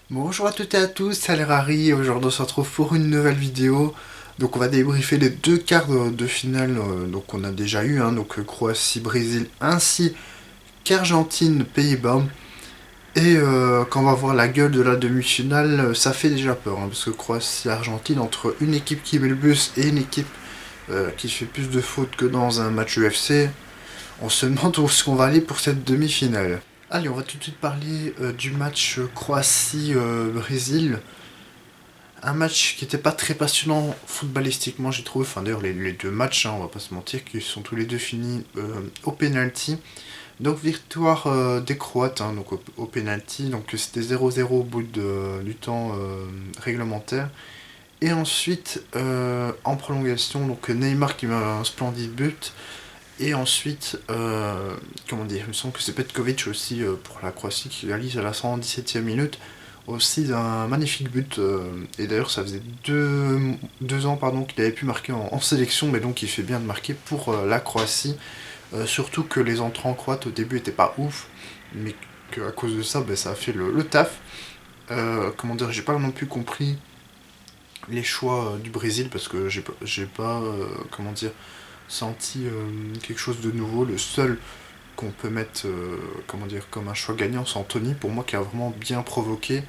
Bonjour à toutes et à tous, c'est Harry et aujourd'hui on se retrouve pour une nouvelle vidéo. Donc on va débriefer les deux quarts de finale donc on a déjà eu, donc Croatie-Brésil ainsi qu'Argentine-Pays-Bas. Et quand on va voir la gueule de la demi-finale, ça fait déjà peur, parce que Croatie-Argentine, entre une équipe qui met le bus et une équipe qui fait plus de fautes que dans un match UFC, on se demande où est-ce qu'on va aller pour cette demi-finale. Allez, on va tout de suite parler du match Croatie-Brésil. Un match qui n'était pas très passionnant footballistiquement, j'ai trouvé. Enfin, d'ailleurs, les deux matchs, on va pas se mentir, qui sont tous les deux finis au penalty. Donc, victoire des Croates, donc au penalty. Donc, c'était 0-0 au bout du temps réglementaire. Et ensuite, en prolongation, donc Neymar qui met un splendide but. Et ensuite, comment dire, il me semble que c'est Petkovic aussi pour la Croatie qui réalise à la 117e minute aussi d'un magnifique but. Et d'ailleurs, ça faisait deux ans qu'il avait pu marquer en sélection, mais donc il fait bien de marquer pour la Croatie. Surtout que les entrants croates au début étaient pas ouf, mais qu'à cause de ça, ça a fait le taf. Comment dire, j'ai pas non plus compris les choix du Brésil parce que j'ai pas comment dire, senti quelque chose de nouveau. Le seul qu'on peut mettre comment dire, comme un choix gagnant, c'est Anthony, pour moi, qui a vraiment bien provoqué,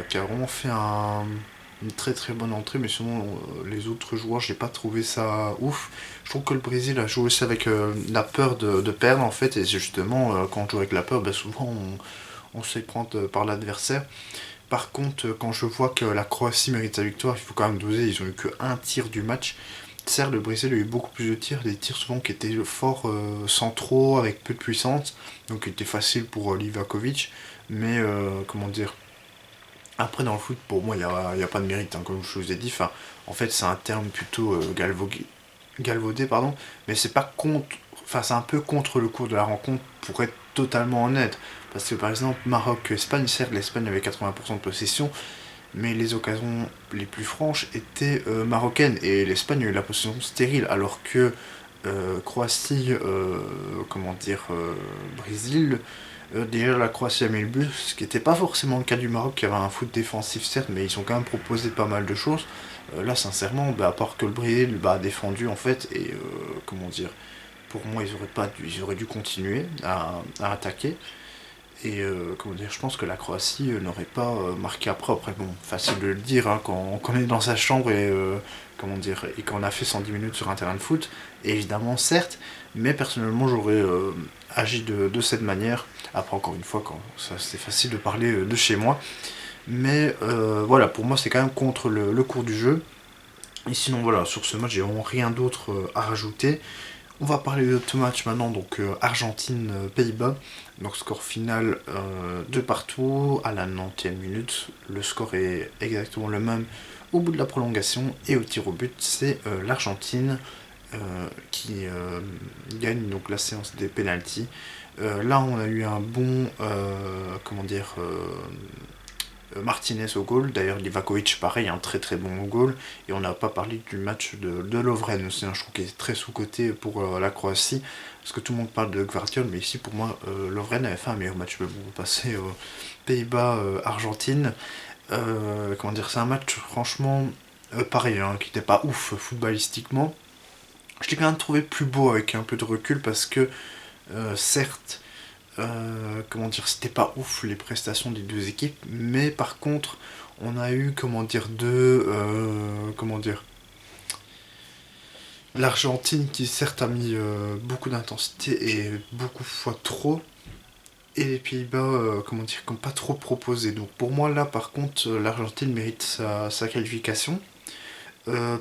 qui a vraiment fait une très très bonne entrée, mais sinon les autres joueurs, j'ai pas trouvé ça ouf. Je trouve que le Brésil a joué aussi avec la peur de perdre en fait, et justement, quand on joue avec la peur, souvent on se fait prendre par l'adversaire. Par contre, quand je vois que la Croatie mérite sa victoire, il faut quand même doser, ils ont eu que un tir du match. Certes, le Brésil a eu beaucoup plus de tirs, des tirs souvent qui étaient forts centraux, avec peu de puissance, donc qui étaient faciles pour Livakovic, mais comment dire, après dans le foot, pour moi, il y a pas de mérite, comme je vous ai dit, enfin, en fait c'est un terme plutôt galvaudé, pardon, mais c'est pas contre, enfin c'est un peu contre le cours de la rencontre, pour être totalement honnête, parce que par exemple, Maroc-Espagne, certes l'Espagne avait 80% de possession, mais les occasions les plus franches étaient marocaines et l'Espagne a eu la possession stérile, alors que Croatie, comment dire, Brésil, déjà la Croatie a mis le but, ce qui n'était pas forcément le cas du Maroc qui avait un foot défensif certes, mais ils ont quand même proposé pas mal de choses. Là sincèrement, à part que le Brésil a défendu en fait, et comment dire, pour moi ils auraient dû continuer à attaquer. Et comment dire, je pense que la Croatie n'aurait pas marqué après. Après, bon, facile de le dire quand on est dans sa chambre et comment dire, et qu'on a fait 110 minutes sur un terrain de foot. Évidemment, certes, mais personnellement, j'aurais agi de cette manière. Après, encore une fois, quand ça, c'est facile de parler de chez moi. Mais voilà, pour moi, c'est quand même contre le cours du jeu. Et sinon, voilà, sur ce match, j'ai vraiment rien d'autre à rajouter. On va parler de tout match maintenant, donc Argentine-Pays-Bas. Donc score final de partout à la 90e minute. Le score est exactement le même au bout de la prolongation et au tir au but, c'est l'Argentine qui gagne donc la séance des pénaltys. Là, on a eu un bon comment dire Martinez au goal. D'ailleurs, Livakovic, pareil, un très très bon au goal. Et on n'a pas parlé du match de Lovren aussi, je trouve qu'il est très sous-coté pour la Croatie. Parce que tout le monde parle de Gvardiol, mais ici pour moi, Lovren avait fait un meilleur match. Mais bon, on va passer Pays-Bas-Argentine. Comment dire, c'est un match franchement pareil, qui n'était pas ouf footballistiquement. Je l'ai quand même trouvé plus beau avec un peu de recul parce que certes, comment dire, c'était pas ouf les prestations des deux équipes, mais par contre, on a eu, comment dire, l'Argentine qui certes a mis beaucoup d'intensité et beaucoup fois trop, et les Pays-Bas, comment dire, qui n'ont pas trop proposé. Donc pour moi, là, par contre, l'Argentine mérite sa qualification.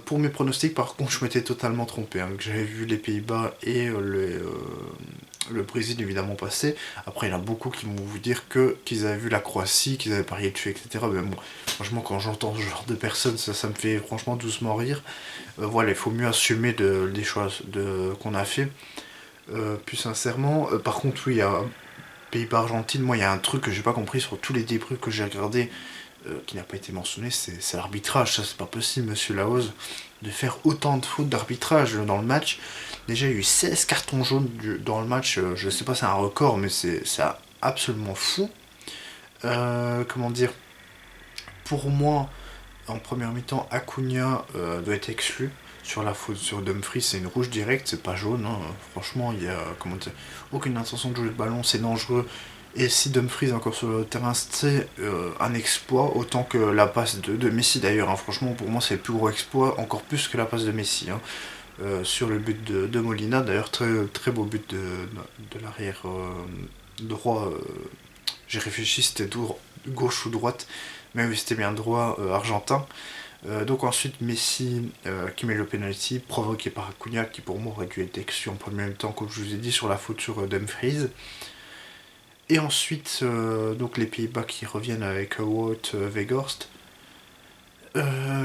Pour mes pronostics, par contre, je m'étais totalement trompé. J'avais vu les Pays-Bas et le Brésil évidemment passer. Après, il y en a beaucoup qui vont vous dire qu'ils avaient vu la Croatie, qu'ils avaient parié dessus, etc. Mais bon, franchement, quand j'entends ce genre de personnes, ça me fait franchement doucement rire. Voilà, il faut mieux assumer des choix qu'on a fait. Plus sincèrement, par contre, oui, il y a Pays-Bas-Argentine. Moi, il y a un truc que j'ai pas compris sur tous les débriefs que j'ai regardés qui n'a pas été mentionné, c'est l'arbitrage. Ça, c'est pas possible, monsieur Laoz, de faire autant de fautes d'arbitrage dans le match. Déjà, il y a eu 16 cartons jaunes dans le match. Je sais pas, c'est un record, mais c'est absolument fou. Comment dire, pour moi, en première mi-temps, Acuna doit être exclu. Sur la faute sur Dumfries, c'est une rouge directe, c'est pas jaune. Hein. Franchement, il y a comment dire, aucune intention de jouer le ballon, c'est dangereux. Et si Dumfries est encore sur le terrain, c'est un exploit, autant que la passe de Messi d'ailleurs. Hein. Franchement, pour moi, c'est le plus gros exploit, encore plus que la passe de Messi. Hein. Sur le but de Molina, d'ailleurs, très, très beau but de l'arrière droit. J'ai réfléchi, c'était gauche ou droite, mais oui, c'était bien droit argentin. Donc ensuite Messi qui met le penalty provoqué par Acuna qui pour moi aurait dû être exclu en premier temps comme je vous ai dit sur la faute sur Dumfries. Et ensuite donc les Pays-Bas qui reviennent avec Wout Weghorst.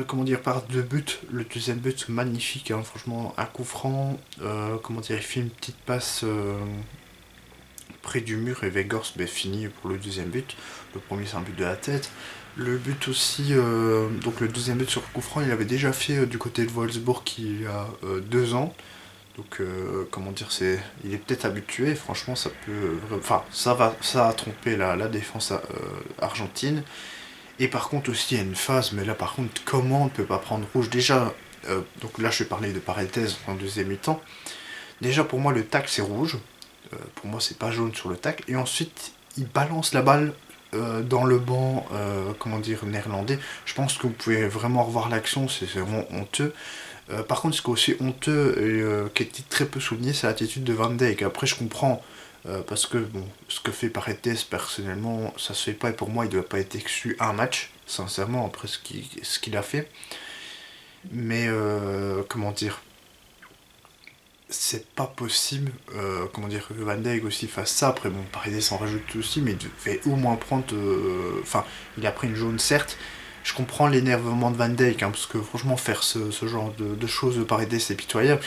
Comment dire, par deux buts, le deuxième but magnifique, hein, franchement un coup franc, comment dire, il fait une petite passe près du mur et Weghorst finit pour le deuxième but. Le premier c'est un but de la tête. Le but aussi, donc le deuxième but sur coup franc, il avait déjà fait du côté de Wolfsburg il y a 2 ans. Donc comment dire, il est peut-être habitué. Franchement, ça peut, enfin ça a trompé la défense argentine. Et par contre aussi, il y a une phase, mais là par contre, comment on ne peut pas prendre rouge déjà donc là je vais parler de Paredes en deuxième mi-temps. Déjà pour moi le tacle c'est rouge. Pour moi c'est pas jaune sur le tacle. Et ensuite il balance la balle dans le banc, comment dire, néerlandais. Je pense que vous pouvez vraiment revoir l'action, c'est vraiment honteux. Par contre, ce qui est aussi honteux et qui est très peu souligné, c'est l'attitude de Van Dijk. Après, je comprends, parce que bon, ce que fait Paredes, personnellement, ça se fait pas, et pour moi, il ne doit pas être exclu un match, sincèrement, après ce qu'il a fait. Mais, comment dire, c'est pas possible, comment dire, que Van Dijk aussi fasse ça. Après, bon, Paredes s'en rajoute aussi, mais il devait au moins prendre. Enfin, il a pris une jaune, certes. Je comprends l'énervement de Van Dijk, hein, parce que franchement, faire ce genre de choses de Paredes, c'est pitoyable.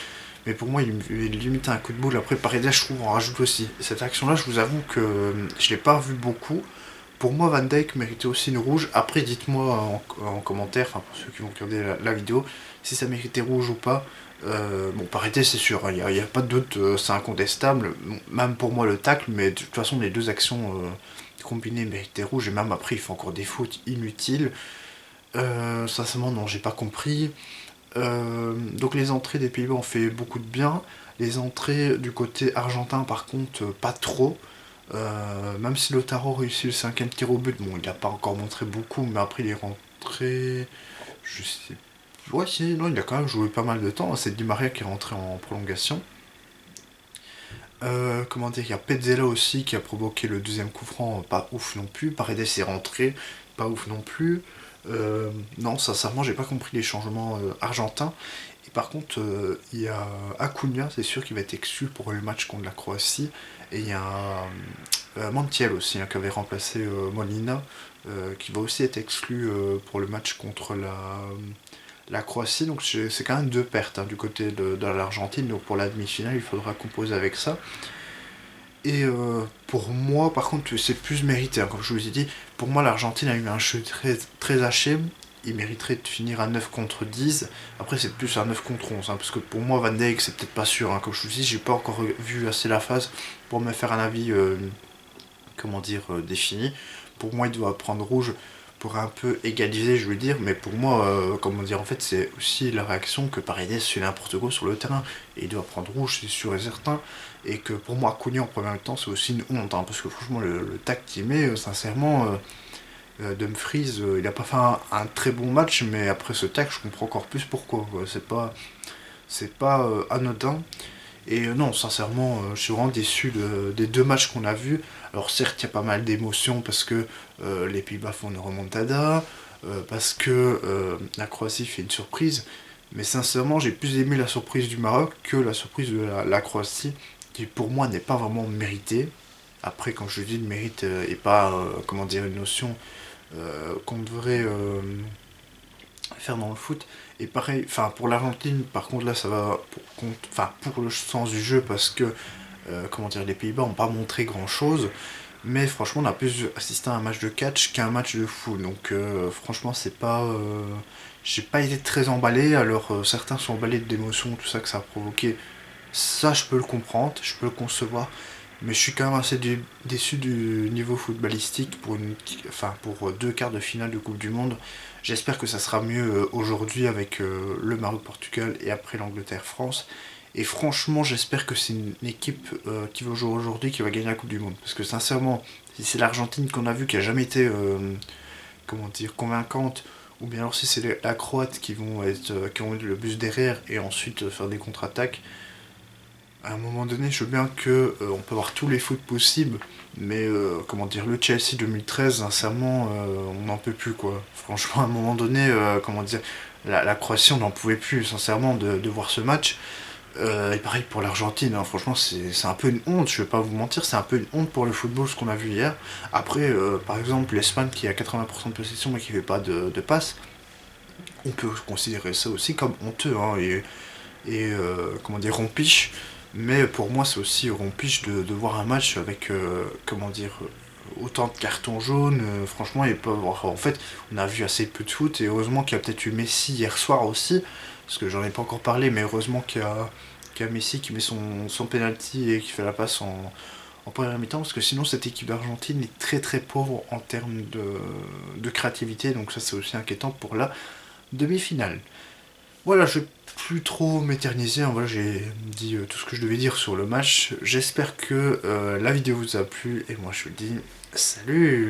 Mais pour moi, il limite un coup de boule. Après, Paredes, je trouve, en rajoute aussi. Cette action-là, je vous avoue que je l'ai pas vu beaucoup. Pour moi, Van Dijk méritait aussi une rouge. Après, dites-moi en commentaire, enfin pour ceux qui vont regarder la vidéo, si ça méritait rouge ou pas. Bon, Paredes, c'est sûr, il n'y a pas de doute, c'est incontestable. Bon, même pour moi, le tacle, mais de toute façon, les deux actions combinées méritaient rouge. Et même après, il fait encore des fautes inutiles. Sincèrement, non, j'ai pas compris. Donc, les entrées des Pays-Bas ont fait beaucoup de bien. Les entrées du côté argentin, par contre, pas trop. Même si Lautaro réussit le cinquième tir au but, bon, il n'a pas encore montré beaucoup, mais après, il est rentré. Je sais. Ouais, si, non, il a quand même joué pas mal de temps. C'est Di Maria qui est rentré en prolongation. Comment dire, il y a Petzela aussi qui a provoqué le deuxième coup franc, pas ouf non plus. Paredes est rentré, pas ouf non plus. Non, sincèrement, j'ai pas compris les changements argentins. Et par contre, il y a Acuna, c'est sûr qu'il va être exclu pour le match contre la Croatie. Et il y a Montiel aussi, hein, qui avait remplacé Molina, qui va aussi être exclu pour le match contre la Croatie. Donc c'est quand même deux pertes, hein, du côté de l'Argentine. Donc pour la demi-finale, il faudra composer avec ça. Et pour moi, par contre, c'est plus mérité, hein, comme je vous ai dit. Pour moi, l'Argentine a eu un jeu très, très haché. Il mériterait de finir à 9 contre 10. Après, c'est plus un 9 contre 11. Hein, parce que pour moi, Van Dijk, c'est peut-être pas sûr. Hein, comme je vous dis, j'ai pas encore vu assez la phase pour me faire un avis, comment dire, défini. Pour moi, il doit prendre rouge pour un peu égaliser, je veux dire. Mais pour moi, comment dire, en fait, c'est aussi la réaction que Paredes fait n'importe quoi sur le terrain. Et il doit prendre rouge, c'est sûr et certain. Et que pour moi, Acuna en premier temps, c'est aussi une honte. Hein, parce que franchement, le tact qu'il met, sincèrement, Dumfries, il a pas fait un très bon match. Mais après ce tact, je comprends encore plus pourquoi. Quoi. C'est pas anodin. Et non, sincèrement, je suis vraiment déçu des deux matchs qu'on a vus. Alors certes, il y a pas mal d'émotions parce que les Pays-Bas font une remontada, parce que la Croatie fait une surprise. Mais sincèrement, j'ai plus aimé la surprise du Maroc que la surprise de la Croatie, qui pour moi n'est pas vraiment méritée. Après, quand je dis le mérite et pas, comment dire, une notion qu'on devrait faire dans le foot. Et pareil, enfin pour l'Argentine, par contre là ça va pour le sens du jeu parce que comment dire, les Pays-Bas n'ont pas montré grand chose. Mais franchement, on a plus assisté à un match de catch qu'à un match de foot. Donc franchement, c'est pas, j'ai pas été très emballé. Alors certains sont emballés d'émotions, tout ça que ça a provoqué. Ça, je peux le comprendre, je peux le concevoir. Mais je suis quand même assez déçu du niveau footballistique pour 2 quarts de finale de Coupe du Monde. J'espère que ça sera mieux aujourd'hui avec le Maroc-Portugal et après l'Angleterre-France. Et franchement, j'espère que c'est une équipe qui va jouer aujourd'hui qui va gagner la Coupe du Monde. Parce que sincèrement, si c'est l'Argentine qu'on a vu qui a jamais été comment dire, convaincante, ou bien alors si c'est la Croate qui vont être le bus derrière et ensuite faire des contre-attaques, à un moment donné, je veux bien que on peut avoir tous les foot possibles, mais comment dire, le Chelsea 2013, sincèrement, on n'en peut plus quoi. Franchement, à un moment donné, comment dire, la Croatie, on n'en pouvait plus, sincèrement, de voir ce match. Et pareil pour l'Argentine, hein, franchement, c'est un peu une honte, je vais pas vous mentir, c'est un peu une honte pour le football ce qu'on a vu hier. Après, par exemple, l'Espagne qui a 80% de possession mais qui fait pas de passe, on peut considérer ça aussi comme honteux, hein, comment dire, rompiche. Mais pour moi, c'est aussi rompiche de voir un match avec, comment dire, autant de cartons jaunes. Franchement, et pas, en fait, on a vu assez peu de foot. Et heureusement qu'il y a peut-être eu Messi hier soir aussi. Parce que j'en ai pas encore parlé, mais heureusement qu'il y a Messi qui met son penalty et qui fait la passe en première mi-temps. Parce que sinon, cette équipe d'Argentine est très très pauvre en termes de créativité. Donc ça, c'est aussi inquiétant pour la demi-finale. Voilà, je vais plus trop m'éterniser, hein. Voilà, j'ai dit tout ce que je devais dire sur le match. J'espère que la vidéo vous a plu et moi je vous dis salut.